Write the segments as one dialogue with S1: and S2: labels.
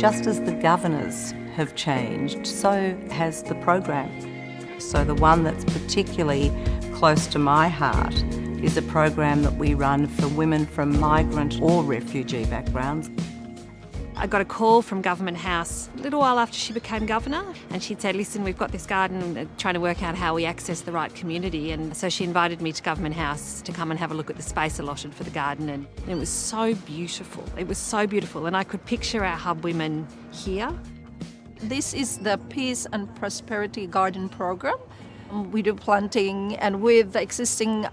S1: Just as the governors have changed, so has the program. So the one that's particularly close to my heart is a program that we run for women from migrant or refugee backgrounds.
S2: I got a call from Government House a little while after she became governor, and she'd said, listen, we've got this garden, trying to work out how we access the right community. And so she invited me to Government House to come and have a look at the space allotted for the garden, and it was so beautiful. It was so beautiful, and I could picture our hub women here.
S3: This is the Peace and Prosperity Garden Program. We do planting, and with the existing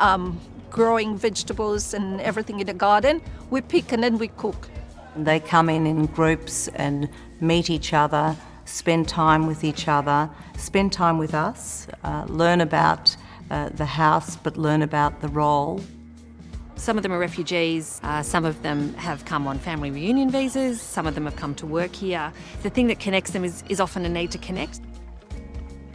S3: growing vegetables and everything in the garden, we pick and then we cook.
S1: They come in groups and meet each other, spend time with each other, spend time with us, learn about the house, but learn about the role.
S2: Some of them are refugees, some of them have come on family reunion visas, some of them have come to work here. The thing that connects them is often a need to connect.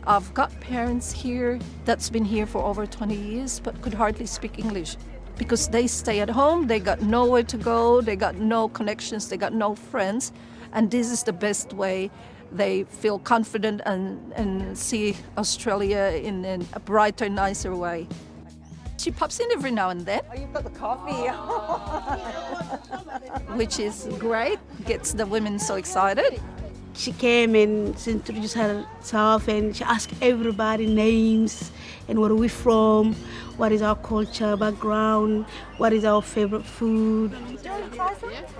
S3: I've got parents here that's been here for over 20 years but could hardly speak English because they stay at home, they got nowhere to go, they got no connections, they got no friends, and this is the best way they feel confident and see Australia in a brighter, nicer way. She pops in every now and then.
S4: Oh, you've got the coffee.
S3: Which is great, gets the women so excited.
S5: She came and she introduced herself and she asked everybody names and where are we from, what is our culture, background, what is our favourite food.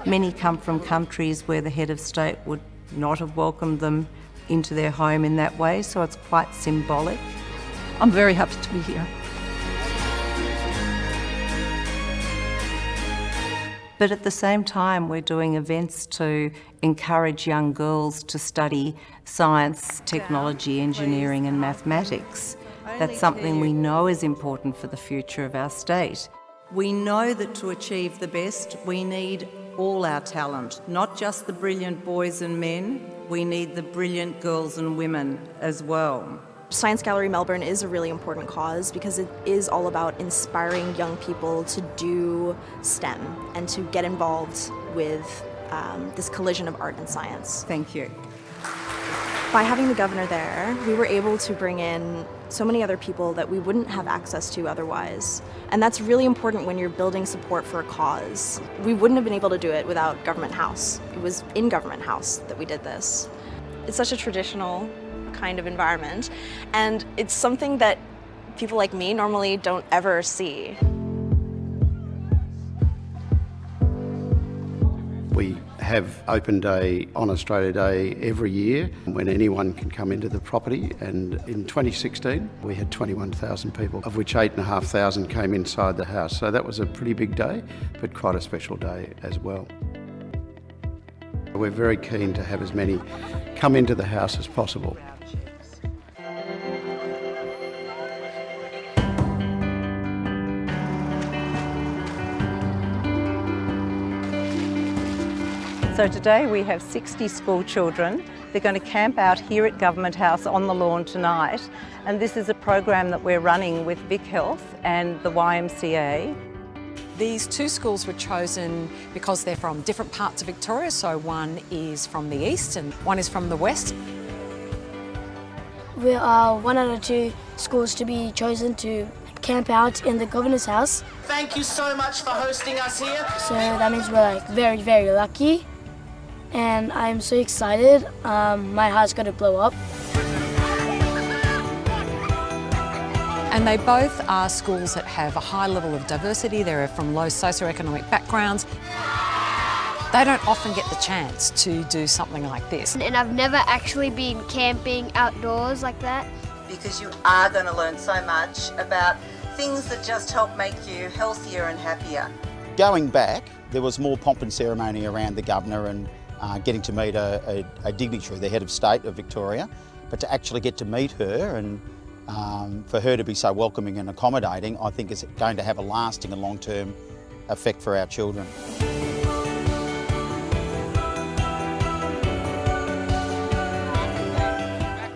S1: Many come from countries where the head of state would not have welcomed them into their home in that way, so it's quite symbolic.
S3: I'm very happy to be here.
S1: But at the same time, we're doing events to encourage young girls to study science, technology, engineering and mathematics. That's something we know is important for the future of our state. We know that to achieve the best, we need all our talent, not just the brilliant boys and men, we need the brilliant girls and women as well.
S6: Science Gallery Melbourne is a really important cause because it is all about inspiring young people to do STEM and to get involved with this collision of art and science.
S1: Thank you.
S6: By having the governor there, we were able to bring in so many other people that we wouldn't have access to otherwise. And that's really important when you're building support for a cause. We wouldn't have been able to do it without Government House. It was in Government House that we did this. It's such a traditional kind of environment, and it's something that people like me normally don't ever see.
S7: We have open day on Australia Day every year when anyone can come into the property, and in 2016 we had 21,000 people, of which 8,500 came inside the house, so that was a pretty big day but quite a special day as well. We're very keen to have as many come into the house as possible.
S1: So today we have 60 school children. They're going to camp out here at Government House on the lawn tonight, and this is a program that we're running with Vic Health and the YMCA.
S8: These two schools were chosen because they're from different parts of Victoria, so one is from the east and one is from the west.
S9: We are one out of two schools to be chosen to camp out in the Governor's house.
S10: Thank you so much for hosting us here.
S9: So that means we're very, very lucky. And I'm so excited. My heart's going to blow up.
S8: And they both are schools that have a high level of diversity. They're from low socioeconomic backgrounds. They don't often get the chance to do something like this.
S11: And I've never actually been camping outdoors like that.
S1: Because you are going to learn so much about things that just help make you healthier and happier.
S12: Going back, there was more pomp and ceremony around the governor and getting to meet a dignitary, the head of state of Victoria, but to actually get to meet her and for her to be so welcoming and accommodating, I think is going to have a lasting and long-term effect for our children.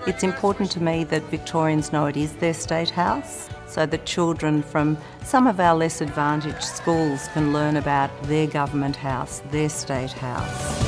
S1: It's important to me that Victorians know it is their state house, so that children from some of our less advantaged schools can learn about their government house, their state house.